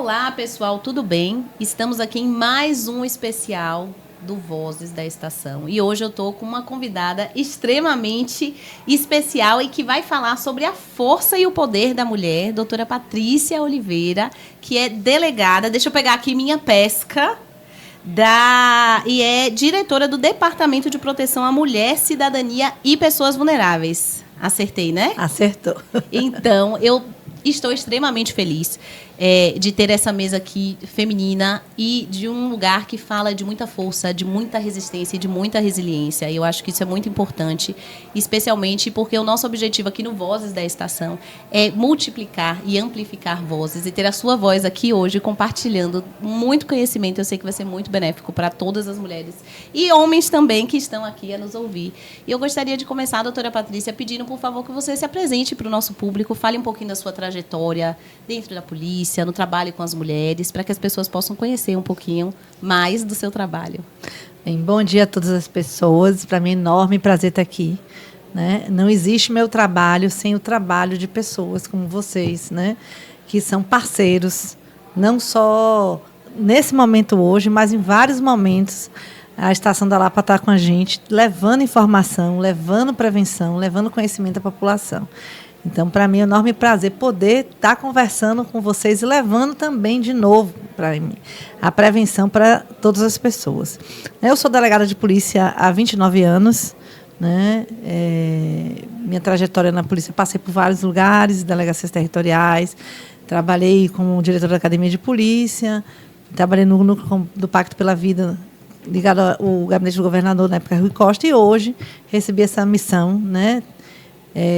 Olá, pessoal, tudo bem? Estamos aqui em mais um especial do Vozes da Estação. E hoje eu estou com uma convidada extremamente especial e que vai falar sobre a força e o poder da mulher, doutora Patrícia Oliveira, que é delegada, deixa eu pegar aqui minha pesca, e é diretora do Departamento de Proteção à Mulher, Cidadania e Pessoas Vulneráveis. Acertei, né? Acertou. Então, eu estou extremamente feliz de ter essa mesa aqui feminina e de um lugar que fala de muita força, de muita resistência e de muita resiliência. E eu acho que isso é muito importante, especialmente porque o nosso objetivo aqui no Vozes da Estação é multiplicar e amplificar vozes e ter a sua voz aqui hoje compartilhando muito conhecimento. Eu sei que vai ser muito benéfico para todas as mulheres e homens também que estão aqui a nos ouvir. E eu gostaria de começar, doutora Patrícia, pedindo, por favor, que você se apresente para o nosso público, fale um pouquinho da sua trajetória dentro da polícia, no trabalho com as mulheres, para que as pessoas possam conhecer um pouquinho mais do seu trabalho. Bem, bom dia a todas as pessoas. Para mim é um enorme prazer estar aqui. Né? Não existe meu trabalho sem o trabalho de pessoas como vocês, né? Que são parceiros, não só nesse momento hoje, mas em vários momentos. A Estação da Lapa está com a gente, levando informação, levando prevenção, levando conhecimento à população. Então, para mim, é um enorme prazer poder estar conversando com vocês e levando também, de novo, para mim, a prevenção para todas as pessoas. Eu sou delegada de polícia há 29 anos. Né? Minha trajetória na polícia, passei por vários lugares, delegacias territoriais, trabalhei como diretora da Academia de Polícia, trabalhei no núcleo do Pacto pela Vida, ligado ao gabinete do governador, na época, Rui Costa, e hoje recebi essa missão, né?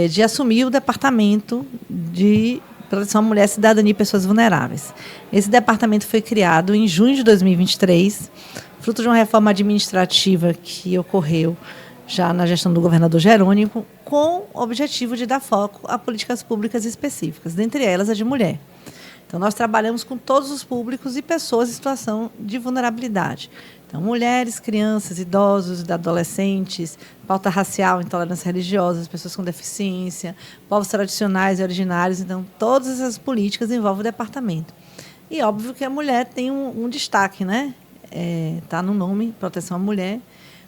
De assumir o Departamento de Proteção à Mulher, Cidadania e Pessoas Vulneráveis. Esse departamento foi criado em junho de 2023, fruto de uma reforma administrativa que ocorreu já na gestão do governador Jerônimo, com o objetivo de dar foco a políticas públicas específicas, dentre elas a de mulher. Então, nós trabalhamos com todos os públicos e pessoas em situação de vulnerabilidade. Então, mulheres, crianças, idosos, adolescentes, pauta racial, intolerância religiosa, pessoas com deficiência, povos tradicionais e originários. Então, todas essas políticas envolvem o departamento. E óbvio que a mulher tem um destaque, né? Tá no nome, proteção à mulher.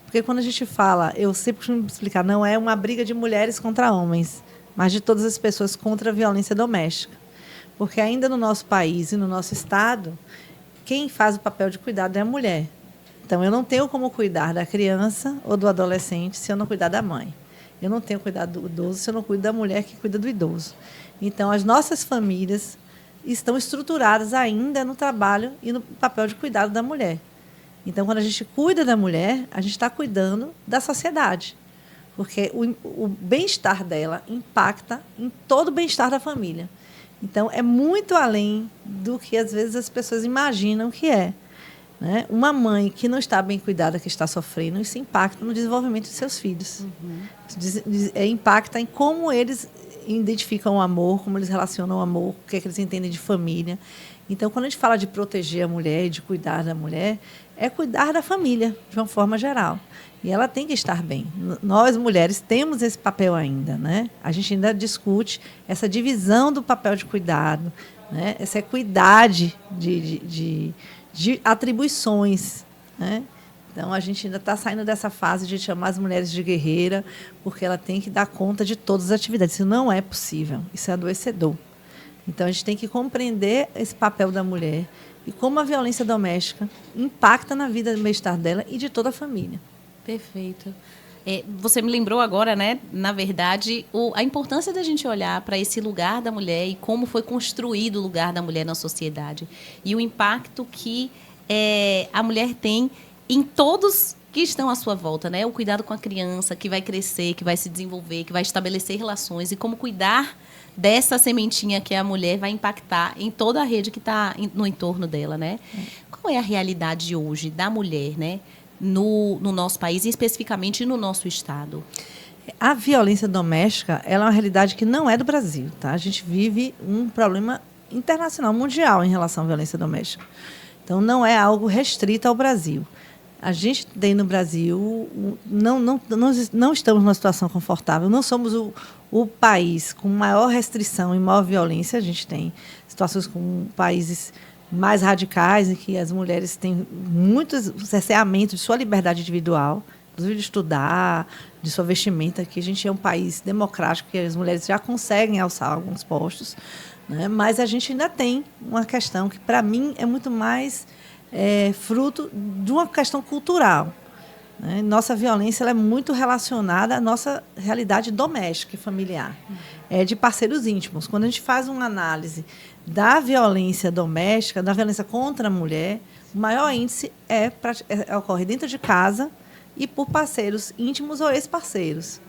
Porque quando a gente fala, eu sempre costumo explicar, não é uma briga de mulheres contra homens, mas de todas as pessoas contra a violência doméstica. Porque ainda no nosso país e no nosso estado, quem faz o papel de cuidado é a mulher. Então, eu não tenho como cuidar da criança ou do adolescente se eu não cuidar da mãe. Eu não tenho cuidado do idoso se eu não cuido da mulher que cuida do idoso. Então, as nossas famílias estão estruturadas ainda no trabalho e no papel de cuidado da mulher. Então, quando a gente cuida da mulher, a gente está cuidando da sociedade. Porque o bem-estar dela impacta em todo o bem-estar da família. Então, é muito além do que, às vezes, as pessoas imaginam que é. Né? Uma mãe que não está bem cuidada, que está sofrendo, isso impacta no desenvolvimento de seus filhos. Uhum. Impacta em como eles identificam o amor, como eles relacionam o amor, o que é que eles entendem de família. Então, quando a gente fala de proteger a mulher e de cuidar da mulher, é cuidar da família, de uma forma geral. E ela tem que estar bem. Nós, mulheres, temos esse papel ainda. Né? A gente ainda discute essa divisão do papel de cuidado, né? Essa equidade de atribuições. Né? Então, a gente ainda está saindo dessa fase de chamar as mulheres de guerreira, porque ela tem que dar conta de todas as atividades. Isso não é possível, isso é adoecedor. Então, a gente tem que compreender esse papel da mulher e como a violência doméstica impacta na vida do bem-estar dela e de toda a família. Perfeito. Você me lembrou agora, né, na verdade, a importância da gente olhar para esse lugar da mulher e como foi construído o lugar da mulher na sociedade. E o impacto que a mulher tem em todos que estão à sua volta, né? O cuidado com a criança que vai crescer, que vai se desenvolver, que vai estabelecer relações, e como cuidar dessa sementinha que a mulher vai impactar em toda a rede que está no entorno dela, né? Qual é a realidade hoje da mulher, né, no nosso país e especificamente no nosso estado? A violência doméstica, ela é uma realidade que não é do Brasil, tá? A gente vive um problema internacional, mundial, em relação à violência doméstica. Então, não é algo restrito ao Brasil. A gente tem no Brasil, não estamos numa situação confortável, não somos o país com maior restrição e maior violência. A gente tem situações com países mais radicais, em que as mulheres têm muitos cerceamentos de sua liberdade individual, inclusive de estudar, de sua vestimenta, que a gente é um país democrático, que as mulheres já conseguem alçar alguns postos, né? Mas a gente ainda tem uma questão que, para mim, é muito mais fruto de uma questão cultural, né? Nossa violência ela é muito relacionada à nossa realidade doméstica e familiar, de parceiros íntimos. Quando a gente faz uma análise da violência doméstica, da violência contra a mulher, o maior índice ocorre dentro de casa e por parceiros íntimos ou ex-parceiros.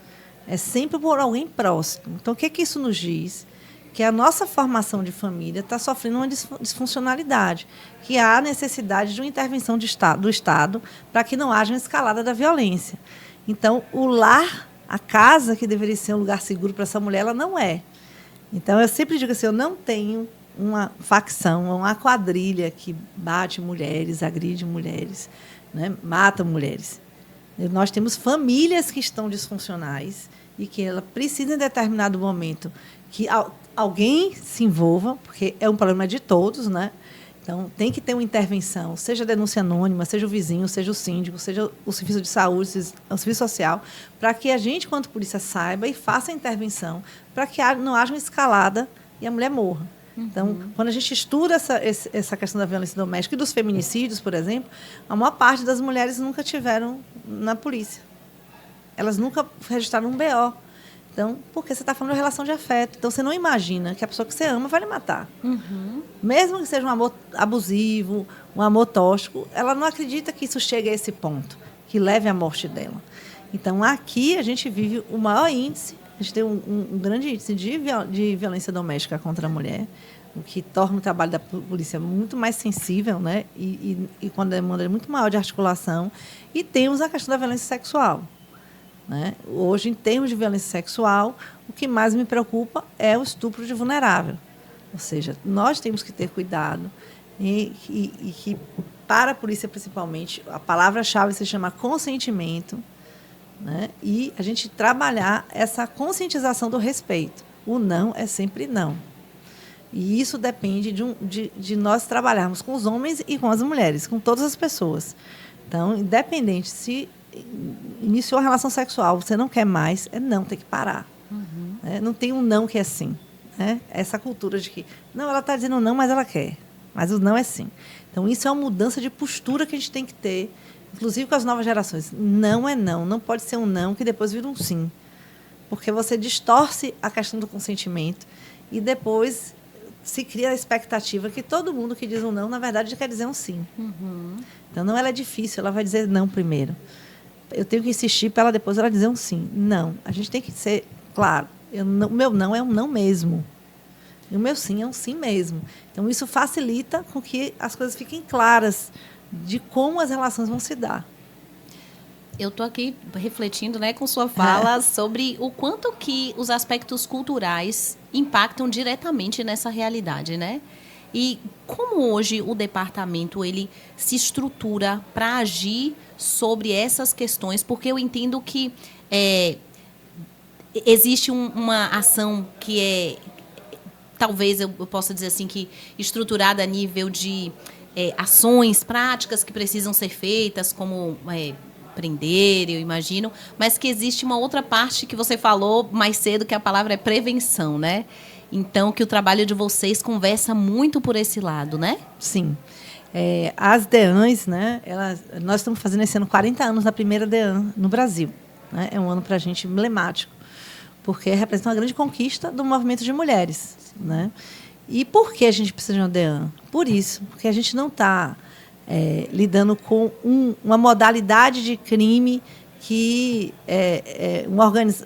É sempre por alguém próximo. Então, o que isso nos diz? Que a nossa formação de família está sofrendo uma disfuncionalidade, que há necessidade de uma intervenção do Estado para que não haja uma escalada da violência. Então, o lar, a casa, que deveria ser um lugar seguro para essa mulher, ela não é. Então, eu sempre digo assim, eu não tenho uma facção, uma quadrilha que bate mulheres, agride mulheres, né, mata mulheres. Nós temos famílias que estão disfuncionais e que ela precisa, em determinado momento, que alguém se envolva, porque é um problema de todos, né? Então, tem que ter uma intervenção, seja a denúncia anônima, seja o vizinho, seja o síndico, seja o serviço de saúde, o serviço social, para que a gente, quanto polícia, saiba e faça a intervenção, para que não haja uma escalada e a mulher morra. Então, quando a gente estuda essa questão da violência doméstica e dos feminicídios, por exemplo, a maior parte das mulheres nunca tiveram na polícia. Elas nunca registraram um BO. Então, porque você está falando de relação de afeto. Então, você não imagina que a pessoa que você ama vai lhe matar. Mesmo que seja um amor abusivo, um amor tóxico, ela não acredita que isso chegue a esse ponto, que leve à morte dela. Então, aqui a gente vive o maior índice. A gente tem um grande índice de violência doméstica contra a mulher, o que torna o trabalho da polícia muito mais sensível, né? E com a demanda muito maior de articulação. E temos a questão da violência sexual, né? Hoje, em termos de violência sexual, o que mais me preocupa é o estupro de vulnerável. Ou seja, nós temos que ter cuidado e que, para a polícia, principalmente, a palavra-chave se chama consentimento, né? E a gente trabalhar essa conscientização do respeito. O não é sempre não. E isso depende de nós trabalharmos com os homens e com as mulheres, com todas as pessoas. Então, independente se iniciou a relação sexual, você não quer mais, não, tem que parar. Né? Não tem um não que é sim. Né? Essa cultura de que, não, ela está dizendo não, mas ela quer. Mas o não é sim. Então, isso é uma mudança de postura que a gente tem que ter, inclusive com as novas gerações. Não é não. Não pode ser um não que depois vira um sim. Porque você distorce a questão do consentimento e depois se cria a expectativa que todo mundo que diz um não, na verdade, quer dizer um sim. Então, não, ela é difícil, ela vai dizer não primeiro. Eu tenho que insistir para ela depois ela dizer um sim. Não. A gente tem que ser claro. O meu não é um não mesmo. E o meu sim é um sim mesmo. Então, isso facilita com que as coisas fiquem claras de como as relações vão se dar. Eu estou aqui refletindo, né, com sua fala sobre o quanto que os aspectos culturais impactam diretamente nessa realidade, né? E como hoje o departamento ele se estrutura para agir sobre essas questões, porque eu entendo que existe uma ação que é, talvez eu possa dizer assim, que estruturada a nível de ações práticas que precisam ser feitas, como prender, eu imagino, mas que existe uma outra parte que você falou mais cedo, que a palavra é prevenção, né? Então, que o trabalho de vocês conversa muito por esse lado, né? Sim. As DEANs, né, nós estamos fazendo esse ano 40 anos da primeira DEAN no Brasil. Né? É um ano para a gente emblemático, porque representa uma grande conquista do movimento de mulheres. Né? E por que a gente precisa de uma DEAN? Por isso, porque a gente não está lidando com uma modalidade de crime que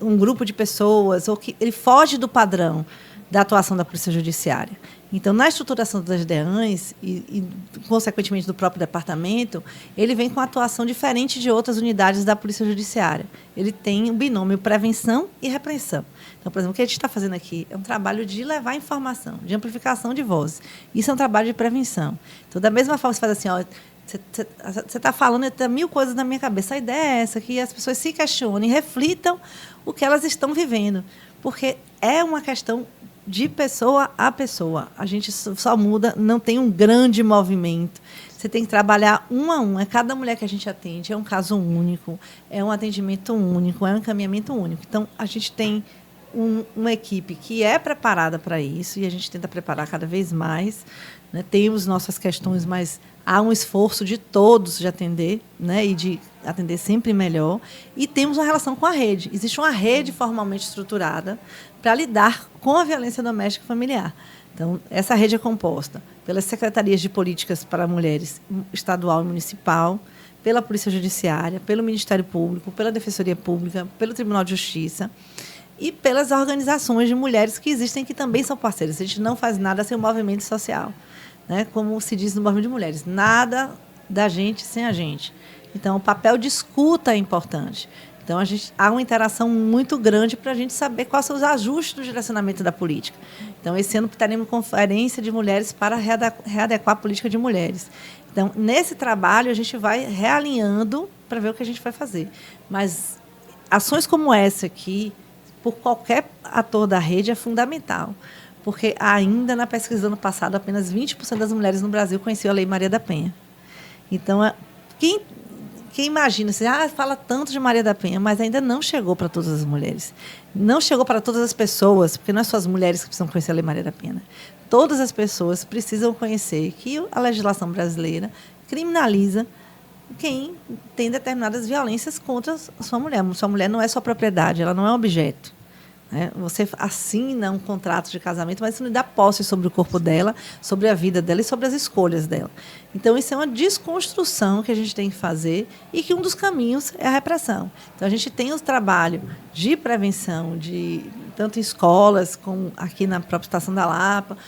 um grupo de pessoas, ou que ele foge do padrão da atuação da Polícia Judiciária. Então, na estruturação das DEANs e, consequentemente, do próprio departamento, ele vem com atuação diferente de outras unidades da Polícia Judiciária. Ele tem um binômio prevenção e repreensão. Então, por exemplo, o que a gente está fazendo aqui é um trabalho de levar informação, de amplificação de vozes. Isso é um trabalho de prevenção. Então, da mesma forma, você faz assim, você está falando, tem mil coisas na minha cabeça. A ideia é essa, que as pessoas se questionem, reflitam o que elas estão vivendo. Porque é uma questão de pessoa a pessoa. A gente só muda, não tem um grande movimento. Você tem que trabalhar um a um. É cada mulher que a gente atende, é um caso único, é um atendimento único, é um encaminhamento único. Então, a gente tem uma equipe que é preparada para isso e a gente tenta preparar cada vez mais. Né? Temos nossas questões, mas há um esforço de todos de atender, né? E de atender sempre melhor. E temos uma relação com a rede. Existe uma rede formalmente estruturada para lidar com a violência doméstica e familiar. Então, essa rede é composta pelas secretarias de políticas para mulheres estadual e municipal, pela Polícia Judiciária, pelo Ministério Público, pela Defensoria Pública, pelo Tribunal de Justiça e pelas organizações de mulheres que existem, que também são parceiras. A gente não faz nada sem o movimento social, né? Como se diz no movimento de mulheres, nada da gente sem a gente. Então, o papel de escuta é importante. Então, há uma interação muito grande para a gente saber quais são os ajustes do direcionamento da política. Então, esse ano teremos conferência de mulheres para readequar a política de mulheres. Então, nesse trabalho, a gente vai realinhando para ver o que a gente vai fazer. Mas ações como essa aqui, por qualquer ator da rede, é fundamental. Porque ainda na pesquisa do ano passado, apenas 20% das mulheres no Brasil conheciam a Lei Maria da Penha. Então, quem imagina, assim, fala tanto de Maria da Penha, mas ainda não chegou para todas as mulheres. Não chegou para todas as pessoas, porque não é só as mulheres que precisam conhecer a Lei Maria da Penha. Todas as pessoas precisam conhecer que a legislação brasileira criminaliza quem tem determinadas violências contra a sua mulher. Sua mulher não é sua propriedade, ela não é um objeto. Você assina um contrato de casamento, mas isso não dá posse sobre o corpo dela, sobre a vida dela e sobre as escolhas dela. Então, isso é uma desconstrução que a gente tem que fazer e que um dos caminhos é a repressão. Então, a gente tem o trabalho de prevenção, tanto em escolas, como aqui na própria Estação da Lapa,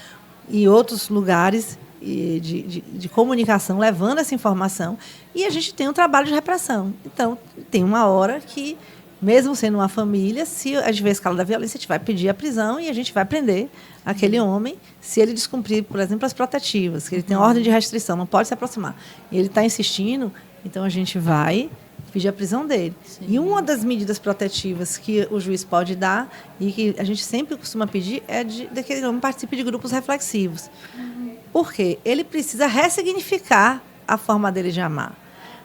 e outros lugares de comunicação, levando essa informação, e a gente tem um trabalho de repressão. Então, tem uma hora que, mesmo sendo uma família, se a gente vê a escala da violência, a gente vai pedir a prisão e a gente vai prender aquele homem se ele descumprir, por exemplo, as protetivas, que ele tem ordem de restrição, não pode se aproximar. E ele está insistindo, então a gente vai pedir a prisão dele. Sim. E uma das medidas protetivas que o juiz pode dar, e que a gente sempre costuma pedir, é de que ele homem participe de grupos reflexivos. Por quê? Ele precisa ressignificar a forma dele de amar.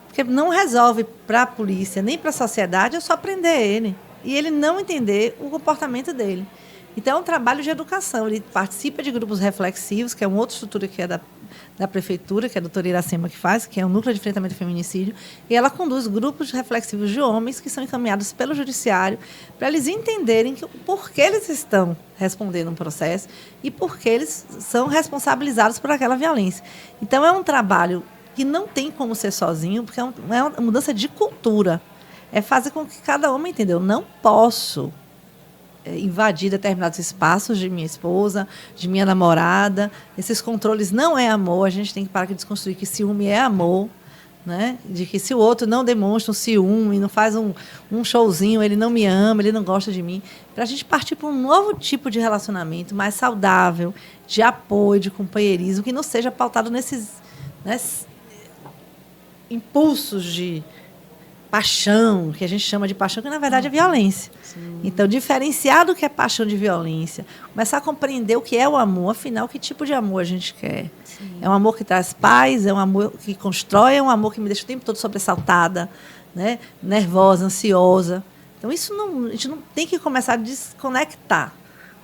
Porque não resolve para a polícia nem para a sociedade, é só prender ele. E ele não entender o comportamento dele. Então, é um trabalho de educação. Ele participa de grupos reflexivos, que é uma outra estrutura que é da prefeitura, que é a doutora Iracema que faz, que é o Núcleo de Enfrentamento ao Feminicídio. E ela conduz grupos reflexivos de homens que são encaminhados pelo judiciário para eles entenderem por que eles estão respondendo um processo e por que eles são responsabilizados por aquela violência. Então, é um trabalho que não tem como ser sozinho, porque é uma mudança de cultura. É fazer com que cada homem entenda, eu não posso invadir determinados espaços de minha esposa, de minha namorada. Esses controles não é amor, a gente tem que parar de desconstruir que ciúme é amor, né? De que se o outro não demonstra um ciúme, não faz um showzinho, ele não me ama, ele não gosta de mim. Para a gente partir para um novo tipo de relacionamento mais saudável, de apoio, de companheirismo, que não seja pautado nesses impulsos de paixão, que a gente chama de paixão, que na verdade é violência. Sim. Então, diferenciar do que é paixão de violência, começar a compreender o que é o amor, afinal, que tipo de amor a gente quer. Sim. É um amor que traz paz, é um amor que constrói, é um amor que me deixa o tempo todo sobressaltada, né? Nervosa, ansiosa. Então, a gente não tem que começar a desconectar.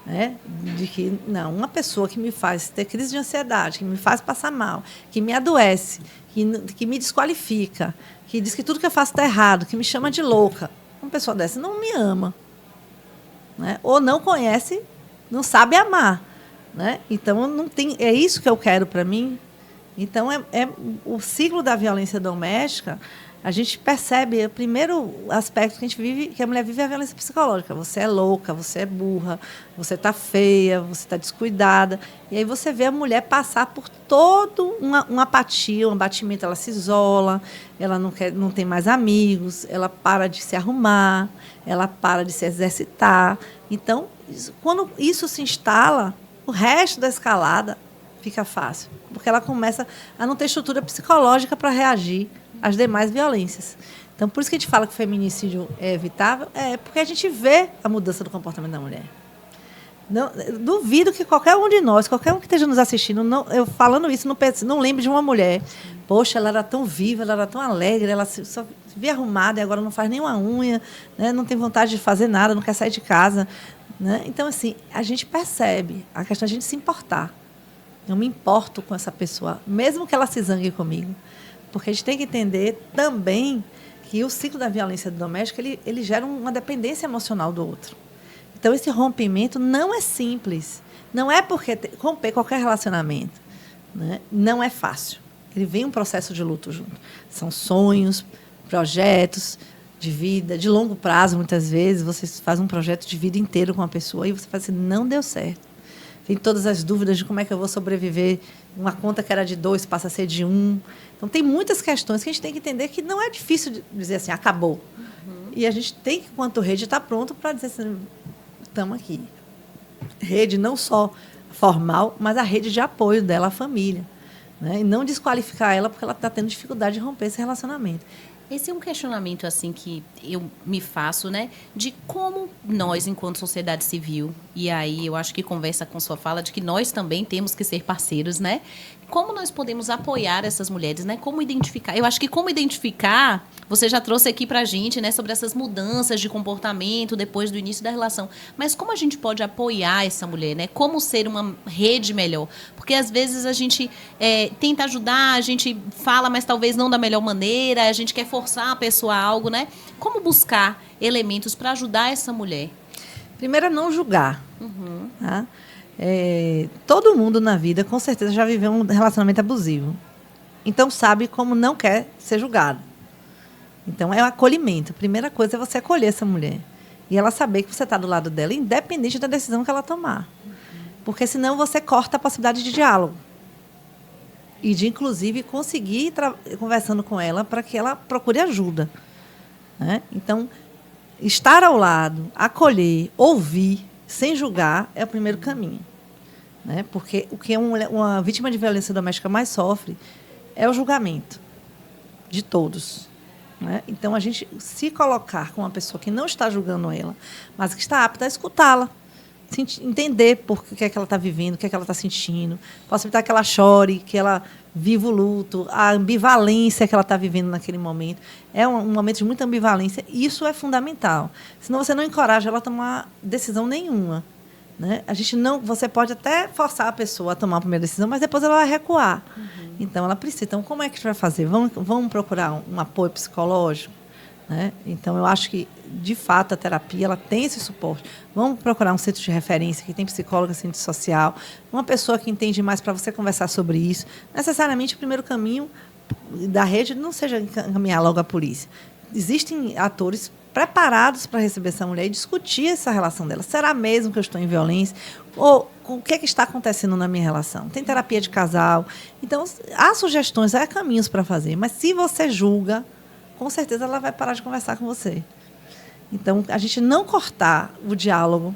Né? De que, não, uma pessoa que me faz ter crise de ansiedade, que me faz passar mal, que me adoece, que me desqualifica, que diz que tudo que eu faço está errado, que me chama de louca, uma pessoa dessa não me ama, né? Ou não conhece, não sabe amar, né? Então, não tem, é isso que eu quero para mim. Então, o ciclo da violência doméstica. A gente percebe, o primeiro aspecto que que a mulher vive é a violência psicológica. Você é louca, você é burra, você está feia, você está descuidada. E aí você vê a mulher passar por toda uma apatia, um abatimento. Ela se isola, ela não tem mais amigos, ela para de se arrumar, ela para de se exercitar. Então, quando isso se instala, o resto da escalada fica fácil. Porque ela começa a não ter estrutura psicológica para reagir as demais violências. Então, por isso que a gente fala que o feminicídio é evitável, porque a gente vê a mudança do comportamento da mulher. Não, eu duvido que qualquer um de nós, qualquer um que esteja nos assistindo, eu falando isso, não lembre de uma mulher. Poxa, ela era tão viva, ela era tão alegre, ela só via arrumada e agora não faz nenhuma unha, né? Não tem vontade de fazer nada, não quer sair de casa. Né? Então, assim, a gente percebe, a questão é a gente se importar. Eu me importo com essa pessoa, mesmo que ela se zangue comigo. Porque a gente tem que entender também que o ciclo da violência doméstica, ele gera uma dependência emocional do outro. Então, esse rompimento não é simples. Não é porque romper qualquer relacionamento, né? Não é fácil. Ele vem um processo de luto junto. São sonhos, projetos de vida, de longo prazo, muitas vezes. Você faz um projeto de vida inteiro com uma pessoa e você fala assim, não deu certo. Tem todas as dúvidas de como é que eu vou sobreviver. Uma conta que era de 2 passa a ser de 1. Então, tem muitas questões que a gente tem que entender que não é difícil de dizer assim, acabou. E a gente tem que, enquanto rede, estar pronto para dizer assim, estamos aqui. Rede não só formal, mas a rede de apoio dela à família. Né? E não desqualificar ela porque ela está tendo dificuldade de romper esse relacionamento. Esse é um questionamento assim que eu me faço, né, de como nós, enquanto sociedade civil, e aí eu acho que conversa com sua fala de que nós também temos que ser parceiros, né? Como nós podemos apoiar essas mulheres, né? Como identificar? Eu acho que como identificar, você já trouxe aqui pra gente, né, sobre essas mudanças de comportamento depois do início da relação. Mas como a gente pode apoiar essa mulher, né? Como ser uma rede melhor? Porque às vezes a gente tenta ajudar, a gente fala, mas talvez não da melhor maneira, a gente quer forçar a pessoa a algo, né? Como buscar elementos para ajudar essa mulher? Primeiro é não julgar. Tá? Todo mundo na vida, com certeza, já viveu um relacionamento abusivo. Então, sabe como não quer ser julgado. Então, é o acolhimento. A primeira coisa é você acolher essa mulher. E ela saber que você está do lado dela, independente da decisão que ela tomar. Porque, senão, você corta a possibilidade de diálogo. E de, inclusive, conseguir ir conversando com ela para que ela procure ajuda. Né? Então, estar ao lado, acolher, ouvir, sem julgar, é o primeiro caminho. Né? Porque o que uma vítima de violência doméstica mais sofre é o julgamento de todos. Né? Então, a gente se colocar com uma pessoa que não está julgando ela, mas que está apta a escutá-la, entender por que é que ela está vivendo, o que é que ela está sentindo, possibilitar que ela chore, que ela viva o luto, a ambivalência que ela está vivendo naquele momento. É um momento de muita ambivalência, e isso é fundamental. Senão você não encoraja ela a tomar decisão nenhuma. Né? Você pode até forçar a pessoa a tomar a primeira decisão, mas depois ela vai recuar. Então, ela precisa. Então, como é que a gente vai fazer? Vamos procurar um apoio psicológico? Né? Então, eu acho que, de fato, a terapia ela tem esse suporte. Vamos procurar um centro de referência que tem psicóloga, centro social, uma pessoa que entende mais para você conversar sobre isso. Necessariamente, o primeiro caminho da rede não seja encaminhar logo a polícia. Existem atores preparados para receber essa mulher e discutir essa relação dela. Será mesmo que eu estou em violência? Ou o que está acontecendo na minha relação? Tem terapia de casal. Então, há sugestões, há caminhos para fazer. Mas se você julga, com certeza ela vai parar de conversar com você. Então, a gente não cortar o diálogo.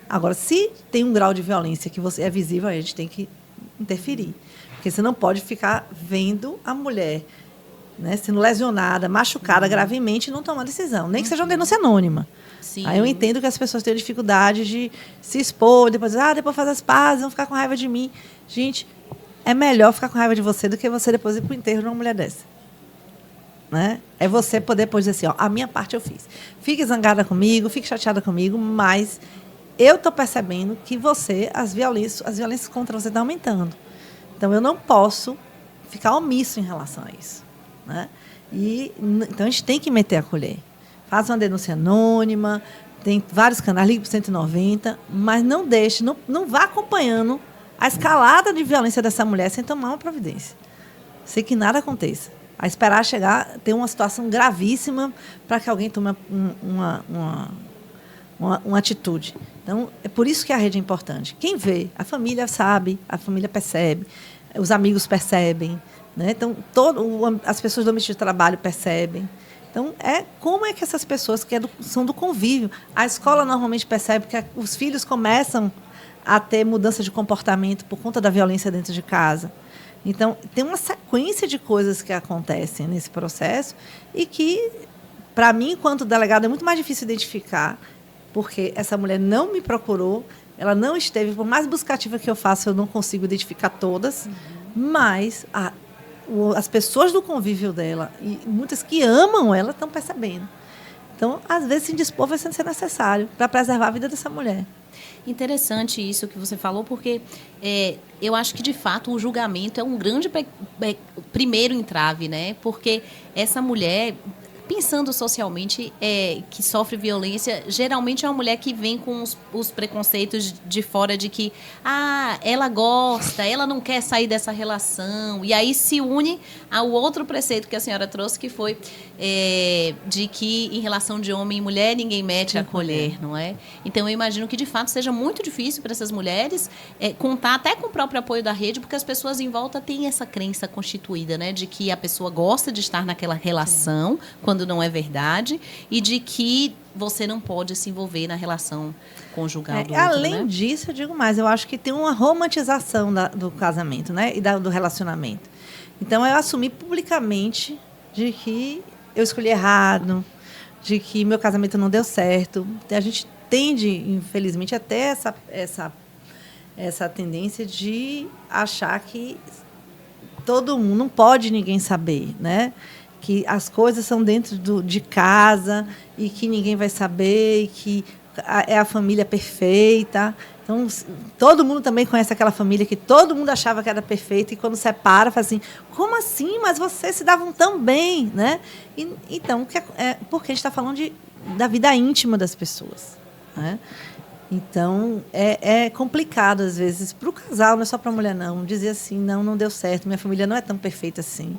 Agora, se tem um grau de violência que você é visível, a gente tem que interferir. Porque você não pode ficar vendo a mulher, né, sendo lesionada, machucada gravemente e não tomar decisão. Nem que seja uma denúncia anônima. Sim. Aí eu entendo que as pessoas têm dificuldade de se expor, depois faz as pazes, vão ficar com raiva de mim. Gente, é melhor ficar com raiva de você do que você depois ir para o enterro de uma mulher dessa. Né? É você poder depois dizer assim, a minha parte eu fiz. Fique zangada comigo, fique chateada comigo, mas eu estou percebendo que as violências contra você estão aumentando. Então, eu não posso ficar omisso em relação a isso. Né? Então, a gente tem que meter a colher. Faz uma denúncia anônima, tem vários canais, ligue para o 190, mas não deixe, não vá acompanhando a escalada de violência dessa mulher sem tomar uma providência. Sei que nada aconteça. A esperar chegar, ter uma situação gravíssima para que alguém tome uma atitude. Então, é por isso que a rede é importante. Quem vê, a família sabe, a família percebe, os amigos percebem, né? Então, as pessoas do ambiente de trabalho percebem. Então, como é que essas pessoas que são do convívio, a escola normalmente percebe que os filhos começam a ter mudança de comportamento por conta da violência dentro de casa. Então, tem uma sequência de coisas que acontecem nesse processo e que, para mim, enquanto delegado, é muito mais difícil identificar, porque essa mulher não me procurou ela não esteve, por mais buscativa que eu faça, eu não consigo identificar todas, mas as pessoas do convívio dela, e muitas que amam ela, estão percebendo. Então, às vezes, se indispor vai ser necessário para preservar a vida dessa mulher. Interessante isso que você falou, porque eu acho que, de fato, o julgamento é um grande primeiro entrave, né? Porque essa mulher, pensando socialmente, que sofre violência, geralmente é uma mulher que vem com os preconceitos de fora de que ela gosta, ela não quer sair dessa relação. E aí se une ao outro preceito que a senhora trouxe, que foi de que em relação de homem e mulher ninguém mete a colher, não é? Então eu imagino que de fato seja muito difícil para essas mulheres contar até com o próprio apoio da rede, porque as pessoas em volta têm essa crença constituída, né, de que a pessoa gosta de estar naquela relação, quando não é verdade, e de que você não pode se envolver na relação conjugal do outro, além né? disso, eu digo mais, eu acho que tem uma romantização do casamento, né, e do relacionamento. Então, eu assumi publicamente de que eu escolhi errado, de que meu casamento não deu certo. A gente tende, infelizmente, até essa tendência de achar que todo mundo, não pode ninguém saber, né? Que as coisas são dentro de casa e que ninguém vai saber, e que é a família perfeita. Então, todo mundo também conhece aquela família que todo mundo achava que era perfeita e quando separa, fala assim, como assim? Mas vocês se davam tão bem, né? Então, porque a gente está falando da vida íntima das pessoas, né? Então, é complicado, às vezes, para o casal, não é só para a mulher, não. Dizer assim, não deu certo, minha família não é tão perfeita assim.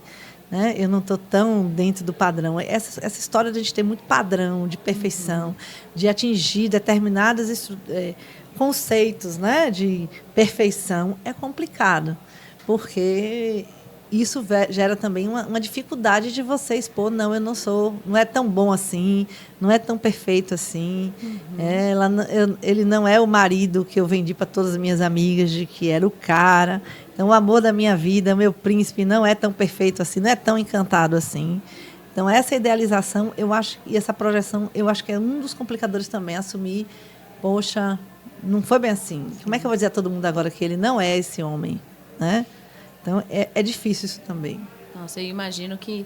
Né? Eu não estou tão dentro do padrão. Essa história de a gente ter muito padrão, de perfeição, de atingir determinados conceitos, né, de perfeição, é complicado, porque isso gera também uma dificuldade de você expor, não, eu não sou, não é tão bom assim, não é tão perfeito assim. Ele não é o marido que eu vendi para todas as minhas amigas, de que era o cara. Então, o amor da minha vida, o meu príncipe, não é tão perfeito assim, não é tão encantado assim. Então, essa idealização, eu acho, e essa projeção, eu acho que é um dos complicadores também, assumir, poxa, não foi bem assim. Como é que eu vou dizer a todo mundo agora que ele não é esse homem, né? Então, é difícil isso também. Nossa, eu imagino que...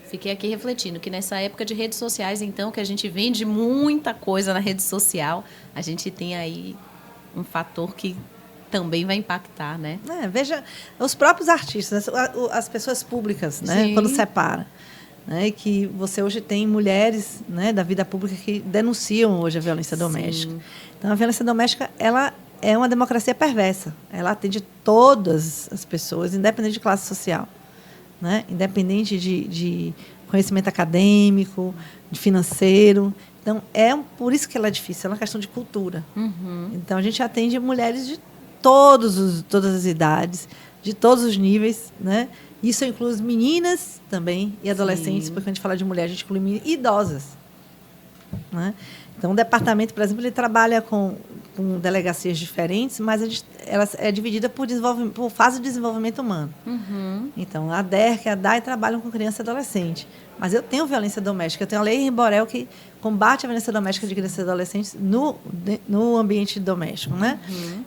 Fiquei aqui refletindo que nessa época de redes sociais, então, que a gente vende muita coisa na rede social, a gente tem aí um fator que também vai impactar, né? Veja, os próprios artistas, as pessoas públicas, né, quando separa. Né, que você hoje tem mulheres, né, da vida pública que denunciam hoje a violência doméstica. Então, a violência doméstica, ela é uma democracia perversa. Ela atende todas as pessoas, independente de classe social. Né? Independente de conhecimento acadêmico, de financeiro. Então, por isso que ela é difícil, é uma questão de cultura. Então, a gente atende mulheres de todas as idades, de todos os níveis. Né? Isso inclui meninas também e adolescentes, porque quando a gente fala de mulher, a gente inclui meninas e idosas. Né? Então, o departamento, por exemplo, ele trabalha com delegacias diferentes, mas ela é dividida por fase de desenvolvimento humano. Então, a DERC e a DAI trabalham com criança e adolescente. Mas eu tenho violência doméstica. Eu tenho a Lei Rimborel que combate a violência doméstica de crianças e adolescentes no ambiente doméstico. Né?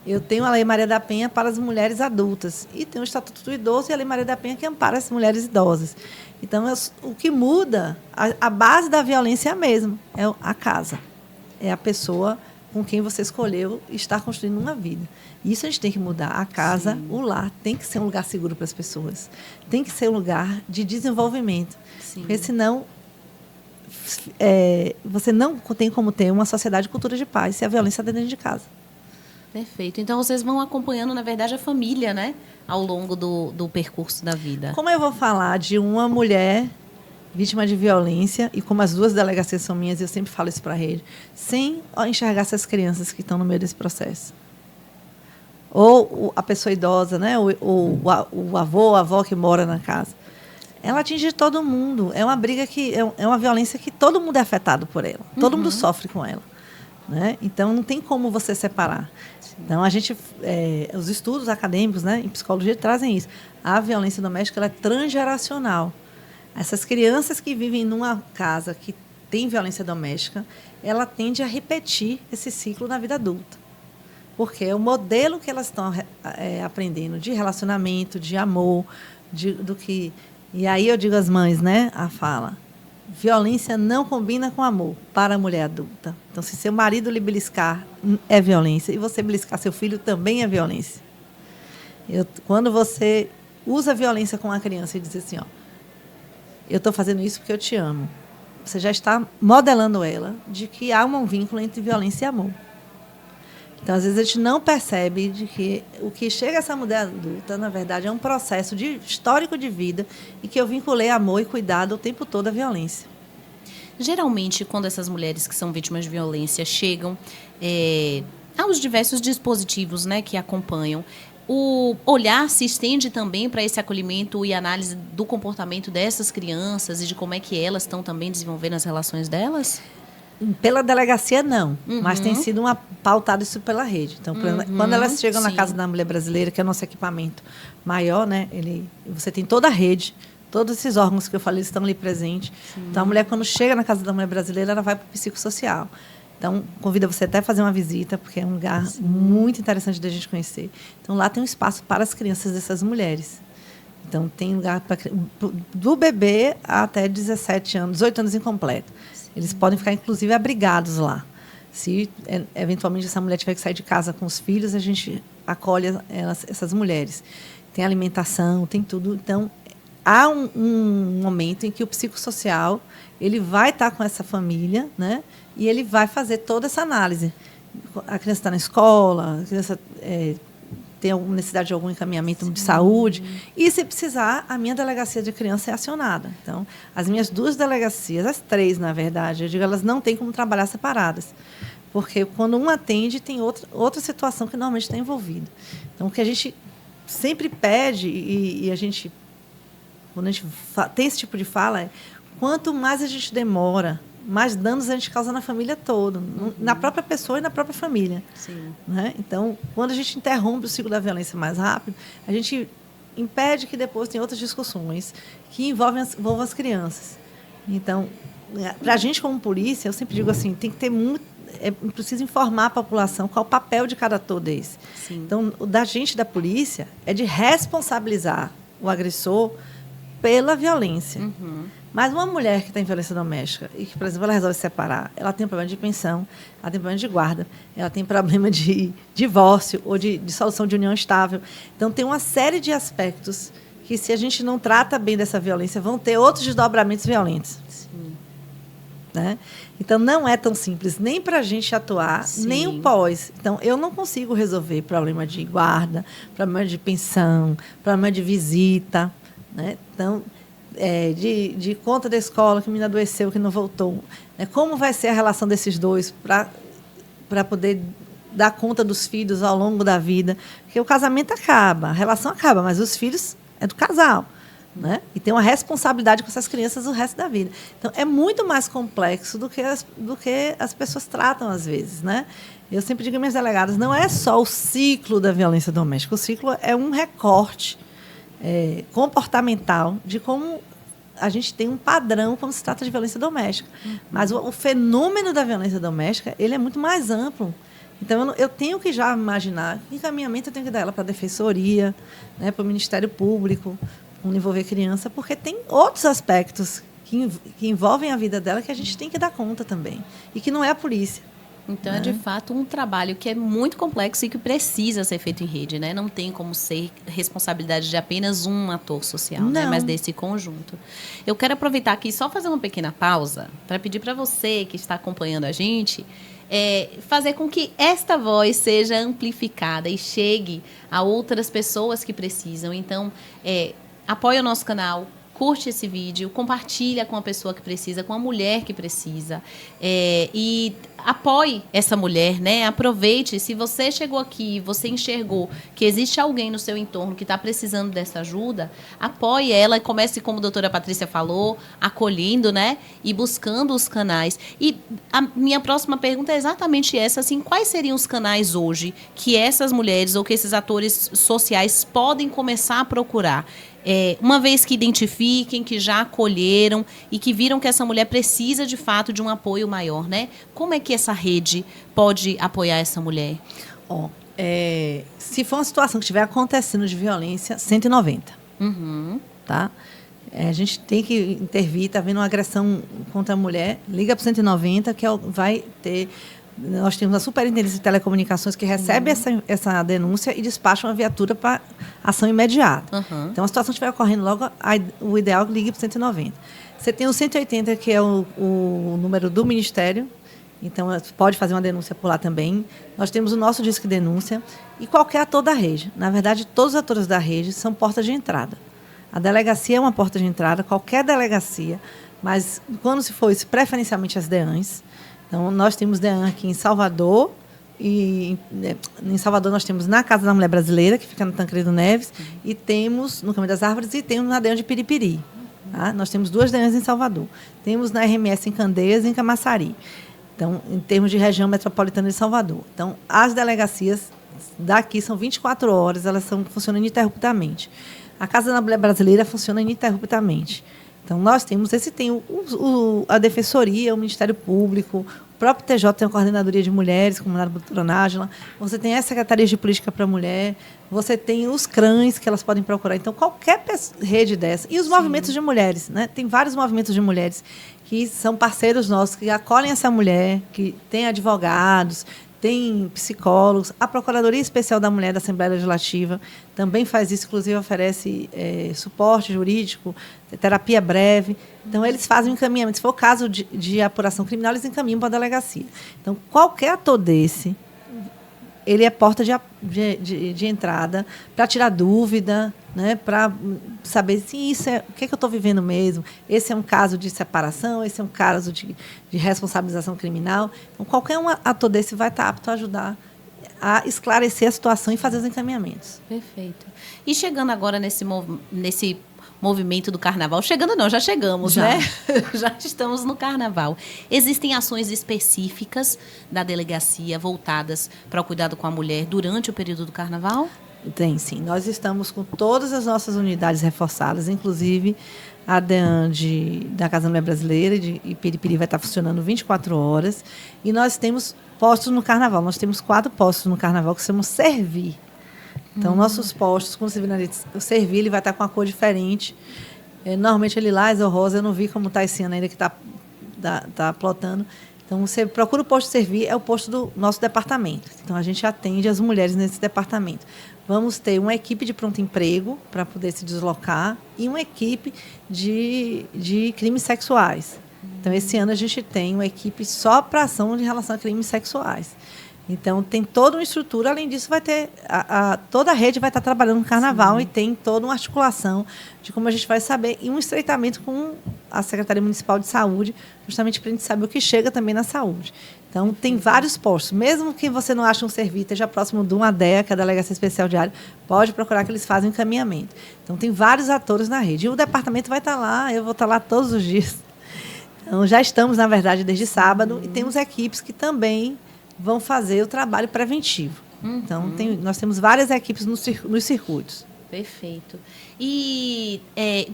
Eu tenho a Lei Maria da Penha para as mulheres adultas. E tenho o Estatuto do Idoso e a Lei Maria da Penha que ampara as mulheres idosas. Então, o que muda, a base da violência é a mesma, é a casa. É a pessoa com quem você escolheu estar construindo uma vida. Isso a gente tem que mudar. A casa, o lar, tem que ser um lugar seguro para as pessoas. Tem que ser um lugar de desenvolvimento. Porque senão você não tem como ter uma sociedade de cultura de paz se a violência está dentro de casa. Perfeito. Então, vocês vão acompanhando, na verdade, a família, né? Ao longo do percurso da vida. Como eu vou falar de uma mulher vítima de violência, e como as duas delegacias são minhas, eu sempre falo isso para a rede, sem enxergar essas crianças que estão no meio desse processo. Ou a pessoa idosa, né? o avô, a avó que mora na casa. Ela atinge todo mundo. É uma briga é uma violência que todo mundo é afetado por ela. Todo mundo sofre com ela. Né? Então, não tem como você separar. Então, os estudos acadêmicos, né, em psicologia trazem isso. A violência doméstica ela é transgeracional. Essas crianças que vivem numa casa que tem violência doméstica, ela tende a repetir esse ciclo na vida adulta. Porque é o modelo que elas estão aprendendo de relacionamento, de amor, do que... E aí eu digo às mães, né, a fala, violência não combina com amor para a mulher adulta. Então, se seu marido lhe beliscar, é violência. E você beliscar seu filho também é violência. Quando você usa a violência com a criança e diz assim, ó, eu estou fazendo isso porque eu te amo, você já está modelando ela de que há um vínculo entre violência e amor. Então, às vezes, a gente não percebe de que o que chega a essa mulher adulta, na verdade, é um processo histórico de vida e que eu vinculei amor e cuidado o tempo todo à violência. Geralmente, quando essas mulheres que são vítimas de violência chegam aos diversos dispositivos, né, que acompanham, o olhar se estende também para esse acolhimento e análise do comportamento dessas crianças e de como é que elas estão também desenvolvendo as relações delas? Pela delegacia, não. Mas tem sido pautado isso pela rede. Então, quando elas chegam na Casa da Mulher Brasileira, que é o nosso equipamento maior, né, você tem toda a rede, todos esses órgãos que eu falei estão ali presentes. Sim. Então, a mulher, quando chega na Casa da Mulher Brasileira, ela vai para o psicossocial. Então, convido você até a fazer uma visita, porque é um lugar muito interessante da gente conhecer. Então, lá tem um espaço para as crianças dessas mulheres. Então, tem lugar do bebê até 17 anos, 18 anos incompleto. Eles podem ficar, inclusive, abrigados lá. Se, eventualmente, essa mulher tiver que sair de casa com os filhos, a gente acolhe essas mulheres. Tem alimentação, tem tudo. Então, há um momento em que o psicossocial ele vai estar com essa família, né? E ele vai fazer toda essa análise. A criança está na escola, a criança tem alguma necessidade de algum encaminhamento de saúde. E, se precisar, a minha delegacia de criança é acionada. Então, as minhas 2 delegacias, as 3, na verdade, eu digo, elas não têm como trabalhar separadas. Porque, quando uma atende, tem outra situação que normalmente está envolvida. Então, o que a gente sempre pede, e a gente, quando a gente tem esse tipo de fala, é quanto mais a gente demora, mais danos a gente causa na família toda, na própria pessoa e na própria família. Sim. Né? Então, quando a gente interrompe o ciclo da violência mais rápido, a gente impede que depois tenha outras discussões que envolvam as crianças. Então, para a gente como polícia, eu sempre digo assim, tem que ter muito... É preciso informar a população qual o papel de cada ator desse. Sim. Então, o da gente da polícia é de responsabilizar o agressor pela violência. Mas uma mulher que está em violência doméstica e que, por exemplo, ela resolve se separar, ela tem problema de pensão, ela tem problema de guarda, ela tem problema de divórcio ou de dissolução de união estável. Então, tem uma série de aspectos que, se a gente não trata bem dessa violência, vão ter outros desdobramentos violentos. Sim. Né? Então, não é tão simples nem para a gente atuar, Sim. nem o pós. Então, eu não consigo resolver problema de guarda, problema de pensão, problema de visita. Né? Então, de conta da escola, que o menino adoeceu, que não voltou. Né? Como vai ser a relação desses dois para poder dar conta dos filhos ao longo da vida? Porque o casamento acaba, a relação acaba, mas os filhos é do casal. Né? E tem uma responsabilidade com essas crianças o resto da vida. Então, é muito mais complexo do que as pessoas tratam, às vezes. Né? Eu sempre digo às minhas delegadas, não é só o ciclo da violência doméstica, o ciclo é um recorte comportamental de como a gente tem um padrão quando se trata de violência doméstica. Mas o fenômeno da violência doméstica ele é muito mais amplo. Então, eu tenho que já imaginar que encaminhamento eu tenho que dar ela para a defensoria, né, para o Ministério Público, para envolver criança, porque tem outros aspectos que envolvem a vida dela que a gente tem que dar conta também. E que não é a polícia. Então, é de fato um trabalho que é muito complexo e que precisa ser feito em rede, né? Não tem como ser responsabilidade de apenas um ator social, né? Mas desse conjunto. Eu quero aproveitar aqui só fazer uma pequena pausa para pedir para você que está acompanhando a gente fazer com que esta voz seja amplificada e chegue a outras pessoas que precisam. Então, apoie o nosso canal, curte esse vídeo, compartilha com a pessoa que precisa, com a mulher que precisa. E apoie essa mulher, né? Aproveite. Se você chegou aqui, você enxergou que existe alguém no seu entorno que está precisando dessa ajuda, apoie ela e comece, como a doutora Patrícia falou, acolhendo, né? E buscando os canais. E a minha próxima pergunta é exatamente essa, assim, quais seriam os canais hoje que essas mulheres ou que esses atores sociais podem começar a procurar? Uma vez que identifiquem, que já acolheram e que viram que essa mulher precisa, de fato, de um apoio maior, né? Como é que essa rede pode apoiar essa mulher? Se for uma situação que estiver acontecendo de violência, 190. Tá? A gente tem que intervir, está havendo uma agressão contra a mulher, liga para o 190, que vai ter... Nós temos a Superintendência de Telecomunicações que recebe essa denúncia e despacha uma viatura para ação imediata. Então, a situação estiver ocorrendo logo, o ideal é que ligue para o 190. Você tem o 180, que é o número do Ministério, então pode fazer uma denúncia por lá também. Nós temos o nosso Disque Denúncia e qualquer ator da rede. Na verdade, todos os atores da rede são portas de entrada. A delegacia é uma porta de entrada, qualquer delegacia, mas quando se for isso, preferencialmente as DEANs. Então, nós temos DEAN aqui em Salvador, e em Salvador nós temos na Casa da Mulher Brasileira, que fica no Tancredo Neves, e temos no Caminho das Árvores, e temos na DEAN de Piripiri. Tá? Nós temos 2 DEANs em Salvador. Temos na RMS em Candeias e em Camaçari. Então, em termos de região metropolitana de Salvador. Então, as delegacias daqui são 24 horas, elas funcionam ininterruptamente. A Casa da Mulher Brasileira funciona ininterruptamente. Então, nós temos a Defensoria, o Ministério Público, o próprio TJ tem a Coordenadoria de Mulheres, como a doutora Nájila, você tem as Secretarias de Política para a Mulher, você tem os CRANs que elas podem procurar. Então, qualquer rede dessa. E os movimentos de mulheres, né? Tem vários movimentos de mulheres que são parceiros nossos, que acolhem essa mulher, que têm advogados, tem psicólogos. A Procuradoria Especial da Mulher da Assembleia Legislativa também faz isso, inclusive oferece suporte jurídico, terapia breve. Então, eles fazem o encaminhamento. Se for caso de apuração criminal, eles encaminham para a delegacia. Então, qualquer ator desse, ele é porta de entrada para tirar dúvida, né, para saber se isso o que eu estou vivendo mesmo. Esse é um caso de separação, esse é um caso de responsabilização criminal. Então, qualquer ator desse vai estar apto a ajudar a esclarecer a situação e fazer os encaminhamentos. Perfeito. E chegando agora nesse movimento do carnaval, chegando não, já chegamos, né? Já estamos no carnaval. Existem ações específicas da delegacia voltadas para o cuidado com a mulher durante o período do carnaval? Tem, sim. Nós estamos com todas as nossas unidades reforçadas, inclusive a DEAN da Casa da Mulher Brasileira e Piripiri vai estar funcionando 24 horas. E nós temos postos no carnaval. Nós temos 4 postos no carnaval que chamamos Servir. Então, nossos postos, quando você vir ali, o Servir, ele vai estar com uma cor diferente. Normalmente, é lilás ou rosa. Eu não vi como está esse ano ainda que está plotando. Então, você procura o posto Servir, é o posto do nosso departamento. Então, a gente atende as mulheres nesse departamento. Vamos ter uma equipe de pronto emprego para poder se deslocar e uma equipe de crimes sexuais. Então, esse ano a gente tem uma equipe só para ação em relação a crimes sexuais. Então, tem toda uma estrutura. Além disso, vai ter toda a rede vai estar trabalhando no carnaval. Sim. E tem toda uma articulação de como a gente vai saber e um estreitamento com a Secretaria Municipal de Saúde, justamente para a gente saber o que chega também na saúde. Então, tem vários postos. Mesmo que você não ache um serviço, esteja próximo de uma DEA, que é a Delegacia Especial de Área, pode procurar que eles fazem encaminhamento. Então, tem vários atores na rede. E o departamento vai estar lá, eu vou estar lá todos os dias. Então, já estamos, na verdade, desde sábado, e temos equipes que também vão fazer o trabalho preventivo. Então, nós temos várias equipes nos circuitos. Perfeito. E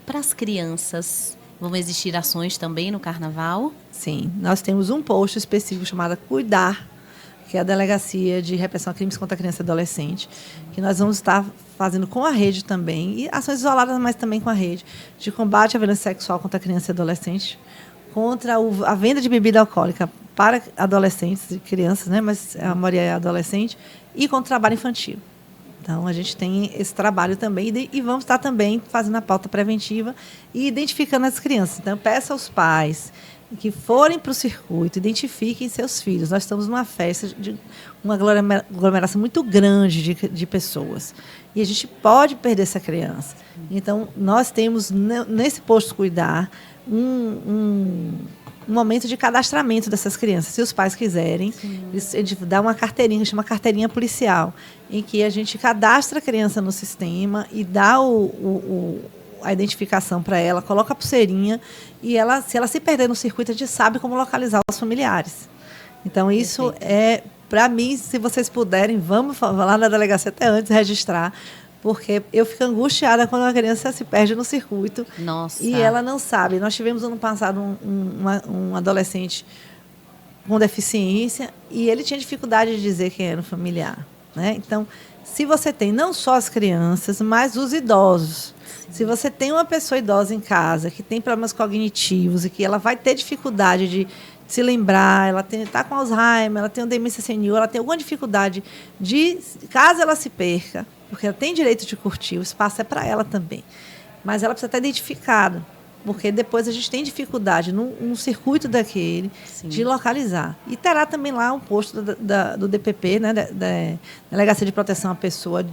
para as crianças, vão existir ações também no carnaval? Sim, nós temos um posto específico chamado Cuidar, que é a Delegacia de Repressão a Crimes contra a Criança e Adolescente, que nós vamos estar fazendo com a rede também, e ações isoladas, mas também com a rede, de combate à violência sexual contra a criança e adolescente, contra a venda de bebida alcoólica para adolescentes e crianças, né, mas a maioria é adolescente, e contra o trabalho infantil. Então, a gente tem esse trabalho também e vamos estar também fazendo a pauta preventiva e identificando as crianças. Então, eu peço aos pais que forem para o circuito, identifiquem seus filhos. Nós estamos numa festa de uma aglomeração muito grande de pessoas. E a gente pode perder essa criança. Então, nós temos, nesse posto Cuidar, um momento de cadastramento dessas crianças. Se os pais quiserem, a gente dá uma carteirinha, chama carteirinha policial, em que a gente cadastra a criança no sistema e dá a identificação para ela, coloca a pulseirinha e se ela se perder no circuito, a gente sabe como localizar os familiares. Então, isso para mim, se vocês puderem, vamos lá na delegacia até antes registrar, porque eu fico angustiada quando uma criança se perde no circuito. Nossa. E ela não sabe. Nós tivemos ano passado um adolescente com deficiência e ele tinha dificuldade de dizer quem era o familiar. né? Então, se você tem não só as crianças, mas os idosos. Se você tem uma pessoa idosa em casa que tem problemas cognitivos e que ela vai ter dificuldade de se lembrar, ela está com Alzheimer, ela tem uma demência senil, ela tem alguma dificuldade de, caso ela se perca, porque ela tem direito de curtir, o espaço é para ela também. Mas ela precisa estar identificada, porque depois a gente tem dificuldade no circuito daquele de localizar. E terá também lá um posto do DPP, né, da Delegacia de Proteção à Pessoa,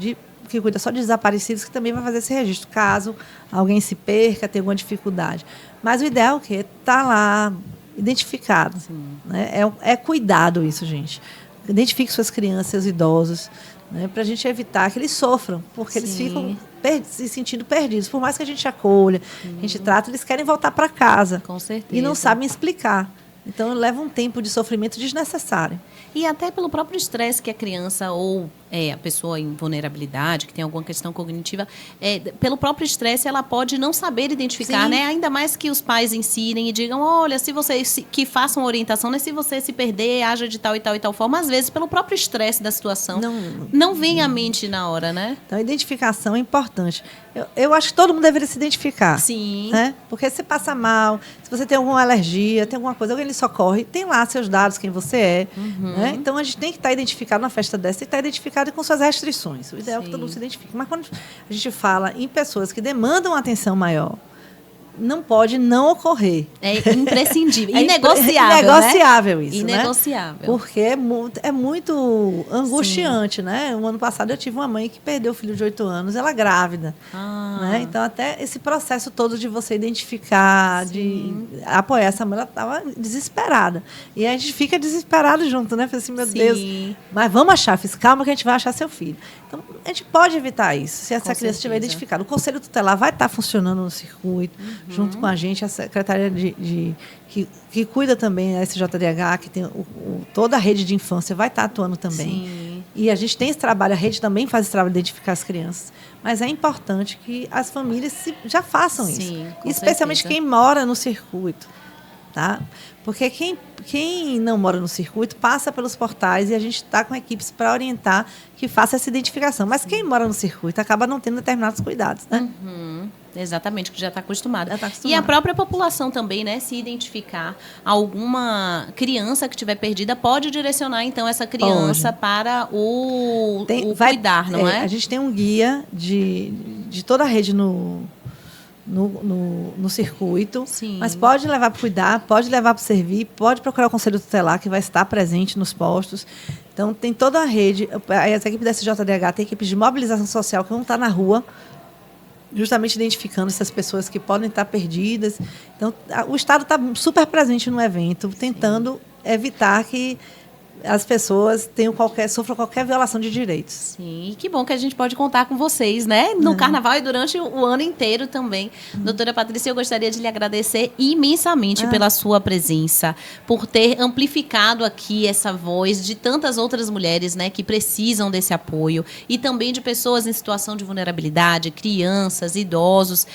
que cuida só de desaparecidos, que também vai fazer esse registro, caso alguém se perca, tenha alguma dificuldade. Mas o ideal é o quê? Tá lá, identificado. Né? É cuidado isso, gente. Identifique suas crianças, seus idosos, né, para a gente evitar que eles sofram, porque eles ficam se sentindo perdidos. Por mais que a gente acolha, a gente trata, eles querem voltar para casa. Com certeza. E não sabem explicar. Então, leva um tempo de sofrimento desnecessário. E até pelo próprio estresse que a criança ou a pessoa em vulnerabilidade, que tem alguma questão cognitiva, pelo próprio estresse ela pode não saber identificar, né? Ainda mais que os pais ensinem e digam, olha, se você que façam uma orientação, né? Se você se perder, haja de tal e tal e tal forma. Às vezes, pelo próprio estresse da situação, não vem à mente na hora, né? Então, a identificação é importante. Eu acho que todo mundo deveria se identificar. Sim. Né? Porque se você passa mal, se você tem alguma alergia, tem alguma coisa, alguém lhe socorre, tem lá seus dados, quem você é. Né? Então, a gente tem que estar identificado na festa dessa e estar identificado com suas restrições. O ideal é que todo mundo se identifique. Mas quando a gente fala em pessoas que demandam atenção maior, não pode não ocorrer. É imprescindível. Inegociável, inegociável, né? Isso, inegociável. Né? Porque é muito angustiante, né? O ano passado eu tive uma mãe que perdeu o filho de 8 anos, ela grávida. Né? Então, até esse processo todo de você identificar, de apoiar essa mãe, ela estava desesperada. E a gente fica desesperado junto, né? Falei assim, meu Deus, mas vamos achar, calma que a gente vai achar seu filho. Então, a gente pode evitar isso, se essa criança estiver identificada. O Conselho Tutelar vai estar funcionando no circuito, junto com a gente, a Secretaria que cuida também, a SJDH, que tem toda a rede de infância, vai estar atuando também. E a gente tem esse trabalho, a rede também faz esse trabalho de identificar as crianças. Mas é importante que as famílias já façam isso. Especialmente quem mora no circuito. Tá? Porque quem não mora no circuito passa pelos portais e a gente está com equipes para orientar que faça essa identificação. Mas quem mora no circuito acaba não tendo determinados cuidados, né? Exatamente, que já está acostumada. E a própria população também, né? Se identificar alguma criança que estiver perdida, pode direcionar, então, essa criança para o cuidar, não é? A gente tem um guia de toda a rede no circuito, mas pode levar para cuidar, pode levar para servir, pode procurar o Conselho Tutelar, que vai estar presente nos postos. Então, tem toda a rede, as equipes da SJDH, tem equipes de mobilização social que vão estar na rua, justamente identificando essas pessoas que podem estar perdidas. Então, o Estado está super presente no evento, tentando evitar que as pessoas sofram qualquer violação de direitos. Sim, e que bom que a gente pode contar com vocês, né? No Carnaval e durante o ano inteiro também. Doutora Patrícia, eu gostaria de lhe agradecer imensamente pela sua presença, por ter amplificado aqui essa voz de tantas outras mulheres, né, que precisam desse apoio, e também de pessoas em situação de vulnerabilidade, crianças, idosos.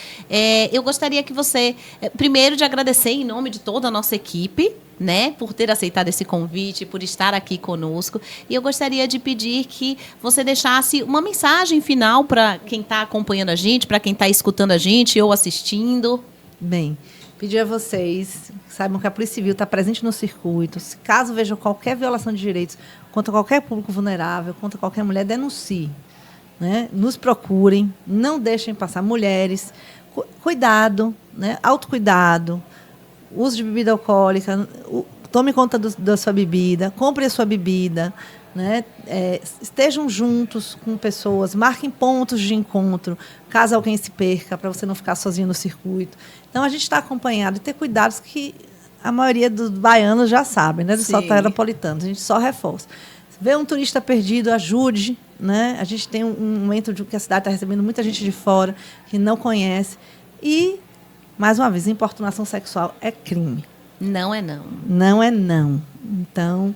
Eu gostaria que você, primeiro, de agradecer em nome de toda a nossa equipe, né, por ter aceitado esse convite, por estar aqui conosco. E eu gostaria de pedir que você deixasse uma mensagem final para quem está acompanhando a gente, para quem está escutando a gente ou assistindo. Bem, pedir a vocês que saibam que a Polícia Civil está presente no circuito. Se caso vejam qualquer violação de direitos contra qualquer público vulnerável, contra qualquer mulher, denuncie. Né? Nos procurem, não deixem passar. Mulheres, cuidado, né? Autocuidado, uso de bebida alcoólica, tome conta da sua bebida, compre a sua bebida, né? Estejam juntos com pessoas, marquem pontos de encontro, caso alguém se perca, para você não ficar sozinho no circuito. Então, a gente está acompanhado e ter cuidados que a maioria dos baianos já sabem, né? Dos soteropolitanos, a gente só reforça. Vê um turista perdido, ajude, né? A gente tem um momento de que a cidade está recebendo muita gente de fora, que não conhece. E, mais uma vez, importunação sexual é crime. Não é não. Não é não. Então,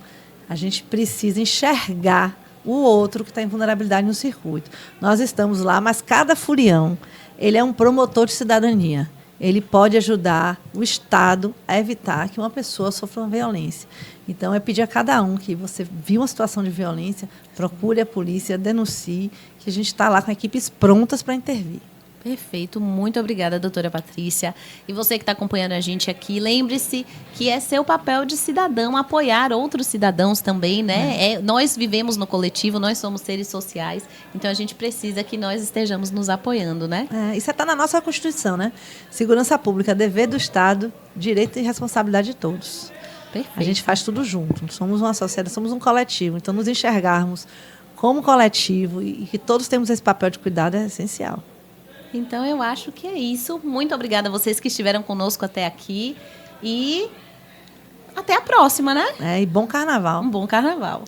a gente precisa enxergar o outro que está em vulnerabilidade no circuito. Nós estamos lá, mas cada furião, ele é um promotor de cidadania. ele pode ajudar o Estado a evitar que uma pessoa sofra uma violência. Então, é pedir a cada um que você viu uma situação de violência, procure a polícia, denuncie, que a gente está lá com equipes prontas para intervir. Perfeito, muito obrigada, doutora Patrícia. E você que está acompanhando a gente aqui, lembre-se que é seu papel de cidadão apoiar outros cidadãos também, né? Nós vivemos no coletivo, nós somos seres sociais, então a gente precisa que nós estejamos nos apoiando, né? Isso está na nossa Constituição, né? Segurança pública, dever do Estado, direito e responsabilidade de todos. Perfeito. A gente faz tudo junto, somos uma sociedade, somos um coletivo, então nos enxergarmos como coletivo e que todos temos esse papel de cuidado é essencial. Então, eu acho que é isso. Muito obrigada a vocês que estiveram conosco até aqui. E até a próxima, né? E bom carnaval. Um bom carnaval.